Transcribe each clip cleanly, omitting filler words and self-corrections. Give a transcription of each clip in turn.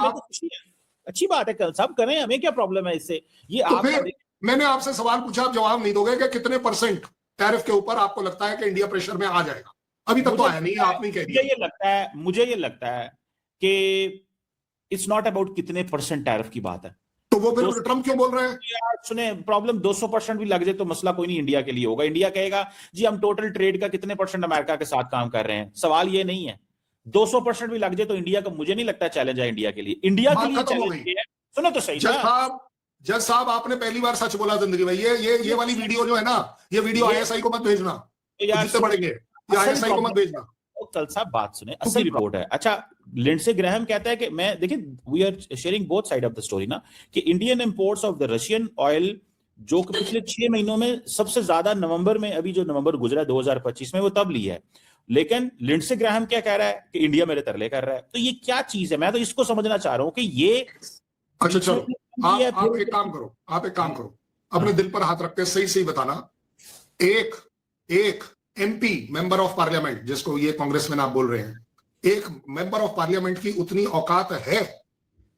मेरे को खुशी है, अच्छी बात है, कल साहब करें, हमें क्या प्रॉब्लम है इससे। ये तो आपका फिर मैंने आपसे सवाल पूछा, आप जवाब नहीं दोगे कि कितने परसेंट टैरिफ के ऊपर आपको लगता है कि इंडिया प्रेशर में आ जाएगा? अभी तक तो आया नहीं, आपने कह दिया। मुझे ये लगता है कि इट्स नॉट अबाउट कितने परसेंट टैरिफ की बात है। तो वो फिर ट्रम्प क्यों बोल रहे हैं? यार सुने, प्रॉब्लम 200% भी लग जाए तो मसला कोई नहीं इंडिया के लिए होगा। इंडिया कहेगा जी हम टोटल ट्रेड का कितने परसेंट अमेरिका के साथ काम कर रहे हैं, सवाल ये नहीं है। 200% भी लग जाए तो इंडिया का मुझे नहीं लगता चैलेंज है इंडिया के लिए। इंडिया के लिए चैलेंज ये है, सुनो तो सही ना। जज साहब आपने पहली बार सच बोला जिंदगी में। ये वाली वीडियो जो है ना, ये वीडियो आईएसआई को मत भेजना, जितने बढ़ेंगे ये आईएसआई को मत भेजना। कल साहब बात सुने, असल रिपोर्ट है। अच्छा, लिंडसे ग्राहम कहता है कि मैं देखिए we are sharing both side of the story ना, कि Indian imports of the Russian oil जो कि पिछले 6 महीनों में सबसे ज्यादा नवंबर में, अभी जो नवंबर गुजरा 2025 में, वो तब ली है। लेकिन लिंडसे ग्राहम क्या कह रहा है कि इंडिया मेरे तरले कर रहा है। तो ये क्या चीज है, मैं तो इसको समझना चाह रहा हूं कि ये अच्छा चलो, आप एक काम करो, अपने दिल पर हाथ रख के सही सही बताना। एक एमपी, मेंबर ऑफ पार्लियामेंट, जिसको ये कांग्रेसमैन आप बोल रहे हैं, एक मेंबर ऑफ पार्लियामेंट की उतनी औकात है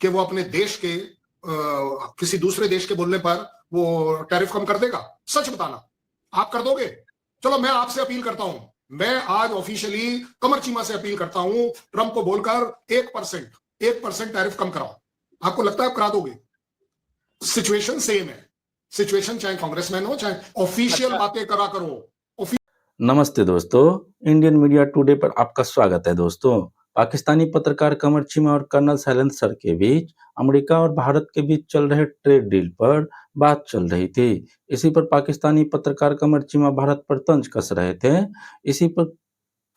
कि वो अपने देश के किसी दूसरे देश के बोलने पर वो टैरिफ कम कर देगा? सच बताना, आप कर दोगे? चलो मैं आपसे अपील करता हूं, मैं आज ऑफिशियली कमर चीमा से अपील करता हूं, ट्रंप को बोलकर 1% टैरिफ कम कराओ। आपको लगता है आप करा दोगे? सिचुएशन सेम है, सिचुएशन चाहे कांग्रेसमैन हो चाहे ऑफिशियल बातें करा करो। नमस्ते दोस्तों, इंडियन मीडिया टुडे पर आपका स्वागत है। दोस्तों, पाकिस्तानी पत्रकार कमर चीमा और कर्नल साइलेंसर के बीच अमेरिका और भारत के बीच चल रहे ट्रेड डील पर बात चल रही थी। इसी पर पाकिस्तानी पत्रकार कमर चीमा भारत पर तंज कस रहे थे। इसी पर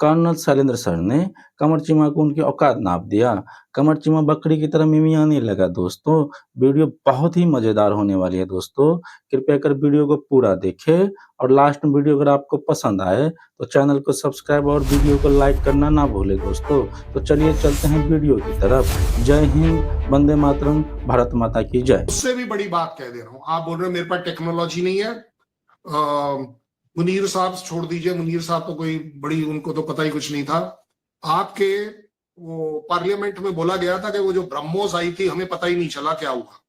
कर्नल शैलेंद्र सर ने कमर चीमा को उनकी औकात नाप दिया। कमर चीमा बकरी की तरह मिमियाने लगा। दोस्तों, वीडियो बहुत ही मजेदार होने वाली है। दोस्तों, कृपया कर वीडियो को पूरा देखें और लास्ट में वीडियो अगर आपको पसंद आए तो चैनल को सब्सक्राइब और वीडियो को लाइक करना ना भूले। दोस्तों, तो चलिए चलते हैं वीडियो की तरफ। जय हिंद, वंदे मातरम, भारत माता की जय। उससे भी बड़ी बात कह दे रहा हूं, आप बोल रहे हो मेरे पास टेक्नोलॉजी नहीं है। मुनीर साहब छोड़ दीजिए, मुनीर साहब तो कोई बड़ी, उनको तो पता ही कुछ नहीं था। आपके वो पार्लियामेंट में बोला गया था कि वो जो ब्रह्मोस आई थी हमें पता ही नहीं चला क्या हुआ।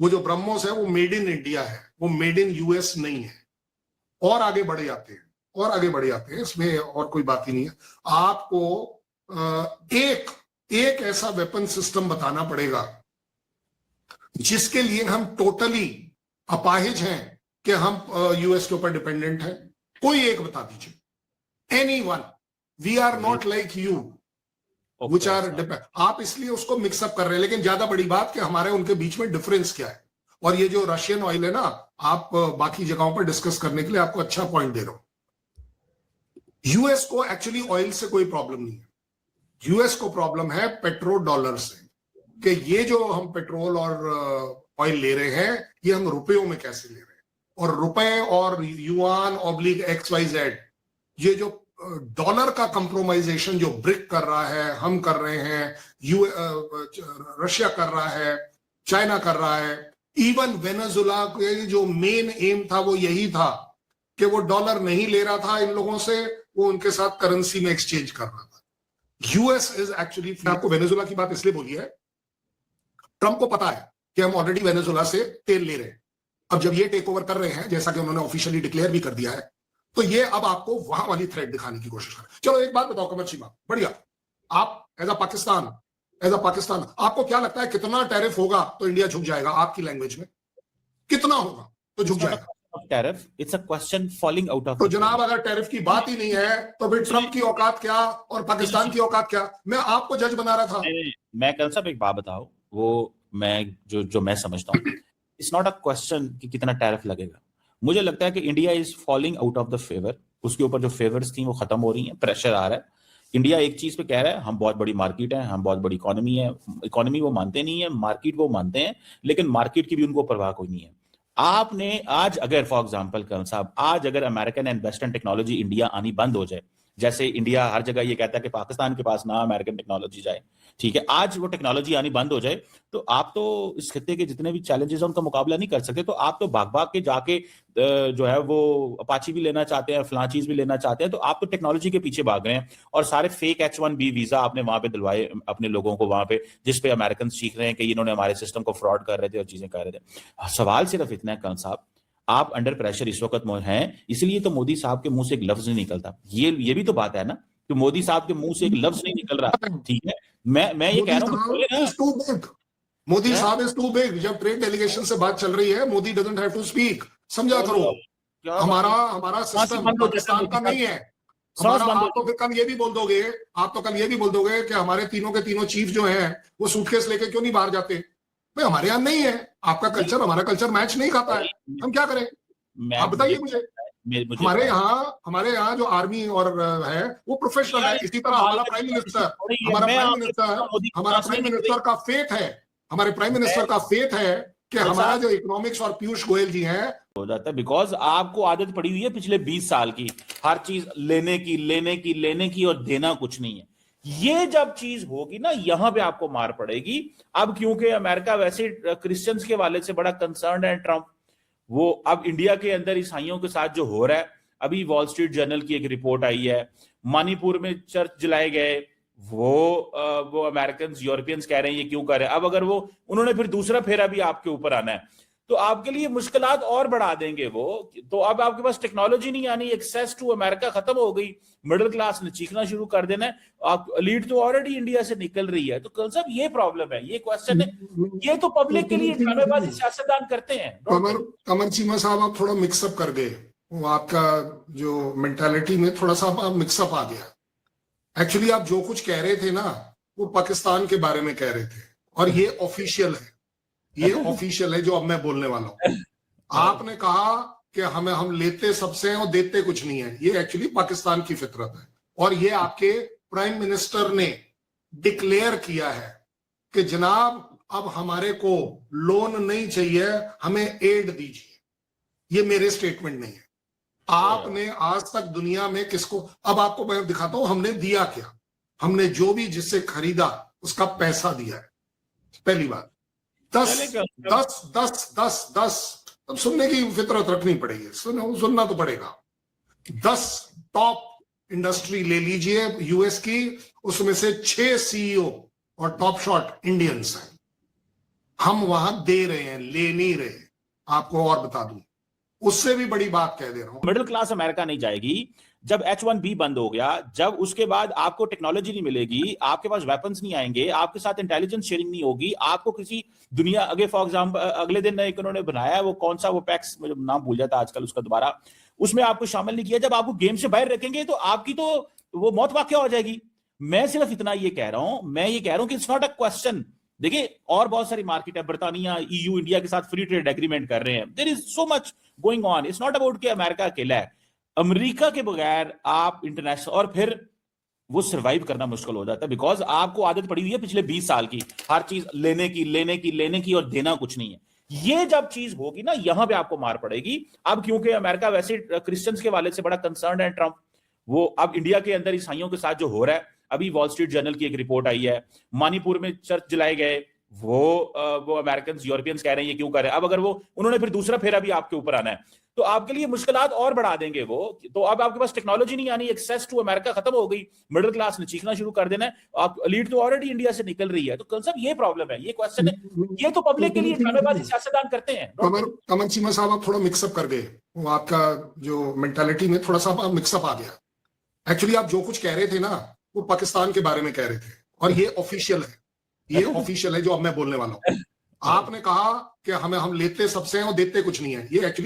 वो जो ब्रह्मोस है वो मेड इन इंडिया है, वो मेड इन यूएस नहीं है। और आगे बढ़े जाते हैं, इसमें और कोई बात ही नहीं है। आपको एक ऐसा वेपन सिस्टम बताना पड़ेगा जिसके लिए हम टोटली अपाहिज हैं कि हम यूएस के ऊपर डिपेंडेंट हैं। कोई एक बता दीजिए, anyone. We are not like you which are, आप इसलिए उसको मिक्सअप कर रहे हैं। लेकिन ज्यादा बड़ी बात कि हमारे उनके बीच में डिफरेंस क्या है। और ये जो रशियन ऑयल है ना, आप बाकी जगहों पर डिस्कस करने के लिए आपको अच्छा पॉइंट दे रहा हूं। यूएस को एक्चुअली ऑयल से कोई प्रॉब्लम नहीं है, यूएस को प्रॉब्लम है पेट्रो डॉलर से, कि ये जो हम पेट्रोल और ऑयल ले रहे हैं ये हम रुपयों में कैसे ले रहे हैं। और रुपए और युआन ऑब्लिक XYZ, ये जो डॉलर का कंप्रोमाइजेशन जो ब्रिक कर रहा है, हम कर रहे हैं, रशिया कर रहा है, चाइना कर रहा है, इवन वेनेजुला के जो मेन एम था वो यही था कि वो डॉलर नहीं ले रहा था इन लोगों से, वो उनके साथ करेंसी में एक्सचेंज कर रहा था। यूएस इज एक्चुअली, आपको वेनेजुला की बात इसलिए बोली है, ट्रंप को पता है कि हम ऑलरेडी वेनेजुला से तेल ले रहे हैं। अब जब ये टेक ओवर कर रहे हैं, जैसा कि उन्होंने ऑफिशियली डिक्लेयर भी कर दिया है, तो ये अब आपको वहां वाली थ्रेट दिखाने की कोशिश करें। चलो एक बात बताओ कमर चीमा, बढ़िया, आप एज अ पाकिस्तान आपको क्या लगता है कितना टैरिफ होगा तो इंडिया झुक जाएगा? आपकी लैंग्वेज में कितना होगा तो झुक जाएगा? Tariff, it's a question falling out of. तो जनाब अगर टैरिफ की बात ही नहीं है तो फिर ट्रंप की औकात क्या और पाकिस्तान की औकात क्या? मैं आपको जज बना रहा था। मैं कल साहब एक बात बताओ, वो मैं जो मैं समझता हूँ, इट्स नॉट अ क्वेश्चन कि कितना टैरिफ लगेगा। मुझे लगता है कि India is falling out of the favour. उसके ऊपर जो फेवर्स थी वो खत्म हो रही हैं, प्रेशर आ रहा है। इंडिया एक चीज पे कह रहा है, हम बहुत बड़ी मार्केट है, हम बहुत बड़ी इकोनॉमी है। इकोनॉमी वो मानते नहीं है, मार्केट वो मानते हैं, लेकिन मार्केट की भी उनको परवाह कोई नहीं है। आपने आज अगर फॉर एग्जांपल कल साहब, आज अगर American and western technology India आनी बंद हो जाए, जैसे इंडिया हर जगह ये कहता है कि पाकिस्तान के पास ना अमेरिकन टेक्नोलॉजी जाए, ठीक है, आज वो टेक्नोलॉजी आनी बंद हो जाए तो आप तो इस खत्ते के जितने भी चैलेंजेस हैं उनका मुकाबला नहीं कर सकते। तो आप तो भाग भाग के जाके जो है वो अपाची भी लेना चाहते हैं, फलां चीज भी लेना चाहते हैं, तो आप तो टेक्नोलॉजी के पीछे भाग रहे हैं और सारे फेक H1B वीजा आपने वहां पे दिलवाए अपने लोगों को वहां पे, जिसपे अमेरिकन सीख रहे हैं कि इन्होंने हमारे सिस्टम को फ्रॉड कर रहे थे और चीजें कर रहे थे। सवाल सिर्फ इतना है कर्ण साहब, आप अंडर प्रेशर इस वक्त हैं, इसलिए तो मोदी साहब के मुंह से एक लफ्ज नहीं निकलता। ये भी तो बात है ना कि मोदी साहब के मुंह से एक लफ्ज नहीं निकल रहा, ठीक है। मैं ये कह रहा हूँ मोदी साहब इज टू बिग। जब ट्रेड डेलीगेशन से बात चल रही है, Modi doesn't have to speak. समझा करो, हमारा सिस्टम पाकिस्तान का नहीं है। आप तो फिर कल ये भी बोल दोगे कि हमारे तीनों के तीनों चीफ जो हैं वो सूटकेस लेके क्यों नहीं बाहर जाते। भाई हमारे यहाँ नहीं है, आपका कल्चर हमारा कल्चर मैच नहीं खाता है, हम क्या करें? आप बताइए मुझे। हमारे यहाँ जो आर्मी और है वो प्रोफेशनल है। इसी तरह हमारा प्राइम मिनिस्टर का फेथ है, हमारे प्राइम मिनिस्टर का फेथ है कि हमारा जो इकोनॉमिक्स और पीयूष गोयल जी हैं हो जाता है। बिकॉज आपको आदत पड़ी हुई है पिछले 20 साल की हर चीज लेने की और देना कुछ नहीं है। ये जब चीज होगी ना, यहां पे आपको मार पड़ेगी। अब क्योंकि अमेरिका वैसे क्रिश्चियंस के वाले से बड़ा कंसर्न है, ट्रंप, वो अब इंडिया के अंदर ईसाइयों के साथ जो हो रहा है, अभी वॉल स्ट्रीट जर्नल की एक रिपोर्ट आई है, मणिपुर में चर्च जलाए गए, वो अमेरिकन यूरोपियंस कह रहे हैं ये क्यों कर रहे हैं। अब अगर वो उन्होंने फिर दूसरा फेरा भी आपके ऊपर आना है तो आपके लिए मुश्किलात और बढ़ा देंगे वो। तो अब आपके पास टेक्नोलॉजी नहीं आनी, एक्सेस टू अमेरिका खत्म हो गई, मिडिल क्लास ने चीखना शुरू कर देना है। आप लीड तो ऑलरेडी इंडिया से निकल रही है। तो कल साहब ये प्रॉब्लम है, ये क्वेश्चन है, ये तो पब्लिक के लिए ड्रामेबाजी सियासतदान करते हैं। कमर चीमा साहब आप थोड़ा मिक्सअप कर गए, वो आपका जो मेंटालिटी में थोड़ा सा आप मिक्सअप आ गया। एक्चुअली आप जो कुछ कह रहे थे ना वो पाकिस्तान के बारे में कह रहे थे, और ये ऑफिशियल है, ये ऑफिशियल है जो अब मैं बोलने वाला हूं। आपने कहा कि हम लेते सबसे हैं और देते कुछ नहीं है, ये एक्चुअली पाकिस्तान की फितरत है। और ये आपके प्राइम मिनिस्टर ने डिक्लेयर किया है कि जनाब अब हमारे को लोन नहीं चाहिए, हमें एड दीजिए। ये मेरे स्टेटमेंट नहीं है। आपने आज तक दुनिया में किसको, अब आपको मैं दिखाता हूं हमने दिया क्या। हमने जो भी जिससे खरीदा उसका पैसा दिया है। पहली बात 10 अब सुनने की फितरत रखनी पड़ेगी, सुनना तो पड़ेगा। 10 टॉप इंडस्ट्री ले लीजिए यूएस की, उसमें से 6 सीईओ और टॉप शॉट इंडियंस हैं। हम वहां दे रहे हैं, ले नहीं रहे। आपको और बता दूं, उससे भी बड़ी बात कह दे रहा हूं, मिडिल क्लास अमेरिका नहीं जाएगी। जब H1B बंद हो गया, जब उसके बाद आपको टेक्नोलॉजी नहीं मिलेगी, आपके पास वेपन्स नहीं आएंगे, आपके साथ इंटेलिजेंस शेयरिंग नहीं होगी, आपको किसी दुनिया आगे फॉर एग्जांपल अगले दिन एक उन्होंने बनाया वो कौन सा वो पैक्स, मुझे नाम भूल जाता आजकल उसका दोबारा, उसमें आपको शामिल नहीं किया। जब आपको गेम से बाहर रखेंगे तो आपकी तो वो मौत वाकया हो जाएगी। मैं सिर्फ इतना ये कह रहा हूं कि इट्स नॉट अ क्वेश्चन। देखिए और बहुत सारी मार्केट है, ब्रिटानिया EU इंडिया के साथ फ्री ट्रेड एग्रीमेंट कर रहे हैं, there is so much going on. It's not about कि अमेरिका अकेला है। अमेरिका के बगैर आप इंटरनेशनल, और फिर वो सर्वाइव करना मुश्किल हो जाता है। बिकॉज आपको आदत पड़ी हुई है पिछले 20 साल की हर चीज लेने की और देना कुछ नहीं है। ये जब चीज होगी ना, यहां पे आपको मार पड़ेगी। अब क्योंकि अमेरिका वैसे क्रिश्चियंस के वाले से बड़ा कंसर्न है, ट्रंप, वो अब इंडिया के अंदर ईसाइयों के साथ जो हो रहा है, अभी वॉल स्ट्रीट जर्नल की एक रिपोर्ट आई है, मणिपुर में चर्च जलाए गए, वो अमेरिकन यूरोपियंस कह रहे हैं ये क्यों कर रहे हैं। अब अगर वो उन्होंने फिर दूसरा फेरा भी आपके ऊपर आना है तो आपके लिए मुश्किलात और बढ़ा देंगे वो। तो अब आपके पास टेक्नोलॉजी नहीं आनी, एक्सेस टू अमेरिका खत्म हो गई, मिडिल क्लास ने चीखना शुरू कर देना है। आप लीड तो ऑलरेडी इंडिया से निकल रही है। तो कल साहब ये प्रॉब्लम है, ये क्वेश्चन है, ये तो पब्लिक के लिए ड्रामेबाजी सियासतदान करते हैं। कमर चीमा साहब आप थोड़ा मिक्सअप कर गए, वो आपका जो मेंटालिटी में थोड़ा सा मिक्सअप आ गया। एक्चुअली आप जो कुछ कह रहे थे ना वो पाकिस्तान के बारे में कह रहे थे, और ये ऑफिशियल है, ये ऑफिशियल है जो अब मैं बोलने वाला हूं। आपने कहा कि हम लेते सबसे हैं और देते कुछ नहीं है, ये एक्चुअली